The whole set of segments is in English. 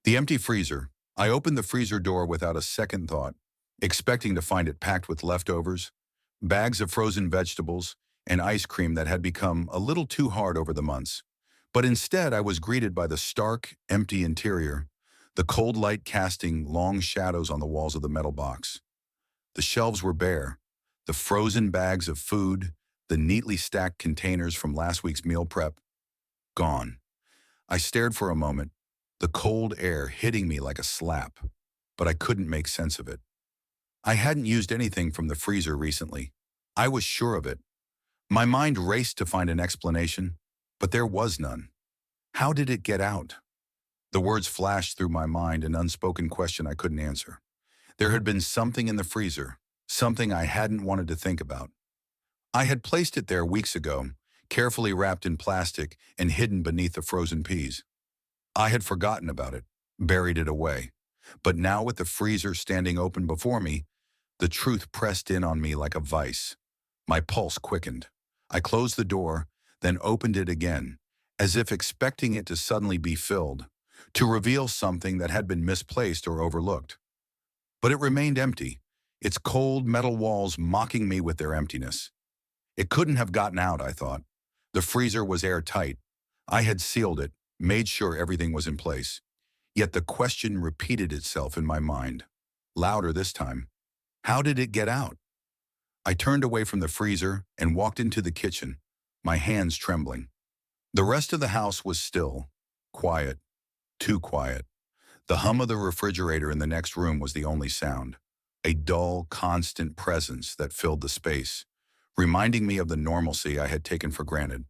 The empty freezer. I opened the freezer door without a second thought, expecting to find it packed with leftovers, bags of frozen vegetables, and ice cream that had become a little too hard over the months. But instead, I was greeted by the stark, empty interior, the cold light casting long shadows on the walls of the metal box. The shelves were bare, the frozen bags of food, the neatly stacked containers from last week's meal prep, gone. I stared for a moment, the cold air hitting me like a slap, but I couldn't make sense of it. I hadn't used anything from the freezer recently. I was sure of it. My mind raced to find an explanation, but there was none. How did it get out? The words flashed through my mind, an unspoken question I couldn't answer. There had been something in the freezer, something I hadn't wanted to think about. I had placed it there weeks ago, carefully wrapped in plastic and hidden beneath the frozen peas. I had forgotten about it, buried it away. But now with the freezer standing open before me, the truth pressed in on me like a vice. My pulse quickened. I closed the door, then opened it again, as if expecting it to suddenly be filled, to reveal something that had been misplaced or overlooked. But it remained empty, its cold metal walls mocking me with their emptiness. It couldn't have gotten out, I thought. The freezer was airtight. I had sealed it, made sure everything was in place. Yet the question repeated itself in my mind, louder this time. How did it get out? I turned away from the freezer and walked into the kitchen, my hands trembling. The rest of the house was still, quiet, too quiet. The hum of the refrigerator in the next room was the only sound, a dull, constant presence that filled the space, reminding me of the normalcy I had taken for granted.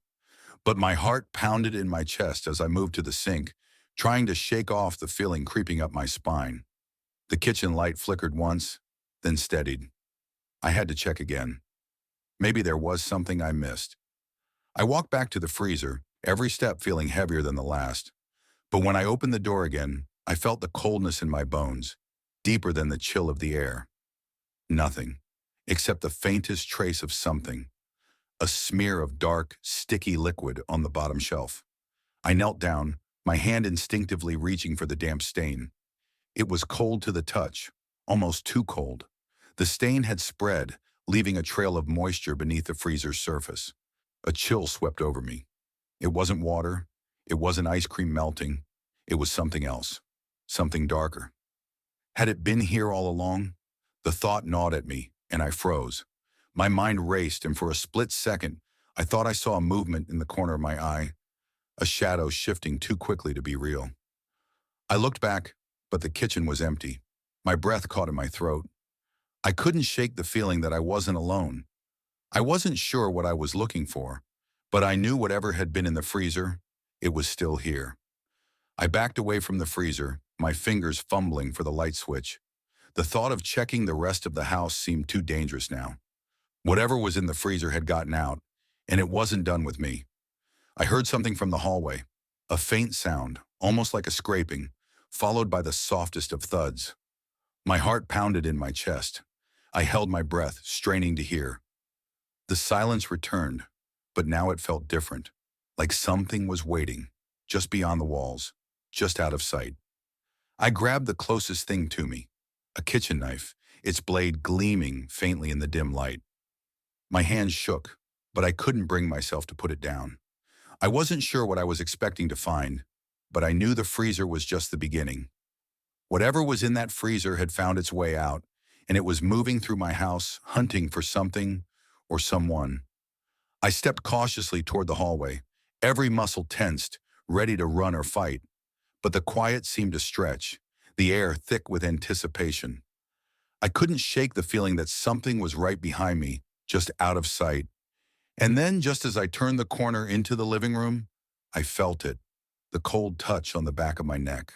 But my heart pounded in my chest as I moved to the sink, trying to shake off the feeling creeping up my spine. The kitchen light flickered once, then steadied. I had to check again. Maybe there was something I missed. I walked back to the freezer, every step feeling heavier than the last. But when I opened the door again, I felt the coldness in my bones, deeper than the chill of the air. Nothing, except the faintest trace of something, a smear of dark, sticky liquid on the bottom shelf. I knelt down, my hand instinctively reaching for the damp stain. It was cold to the touch, almost too cold. The stain had spread, leaving a trail of moisture beneath the freezer's surface. A chill swept over me. It wasn't water. It wasn't ice cream melting. It was something else, something darker. Had it been here all along? The thought gnawed at me, and I froze. My mind raced, and for a split second, I thought I saw a movement in the corner of my eye, a shadow shifting too quickly to be real. I looked back, but the kitchen was empty. My breath caught in my throat. I couldn't shake the feeling that I wasn't alone. I wasn't sure what I was looking for, but I knew whatever had been in the freezer, it was still here. I backed away from the freezer, my fingers fumbling for the light switch. The thought of checking the rest of the house seemed too dangerous now. Whatever was in the freezer had gotten out, and it wasn't done with me. I heard something from the hallway, a faint sound, almost like a scraping, followed by the softest of thuds. My heart pounded in my chest. I held my breath, straining to hear. The silence returned, but now it felt different, like something was waiting, just beyond the walls, just out of sight. I grabbed the closest thing to me, a kitchen knife, its blade gleaming faintly in the dim light. My hands shook, but I couldn't bring myself to put it down. I wasn't sure what I was expecting to find, but I knew the freezer was just the beginning. Whatever was in that freezer had found its way out, and it was moving through my house, hunting for something or someone. I stepped cautiously toward the hallway, every muscle tensed, ready to run or fight. But the quiet seemed to stretch, the air thick with anticipation. I couldn't shake the feeling that something was right behind me, just out of sight. And then, just as I turned the corner into the living room, I felt it, the cold touch on the back of my neck.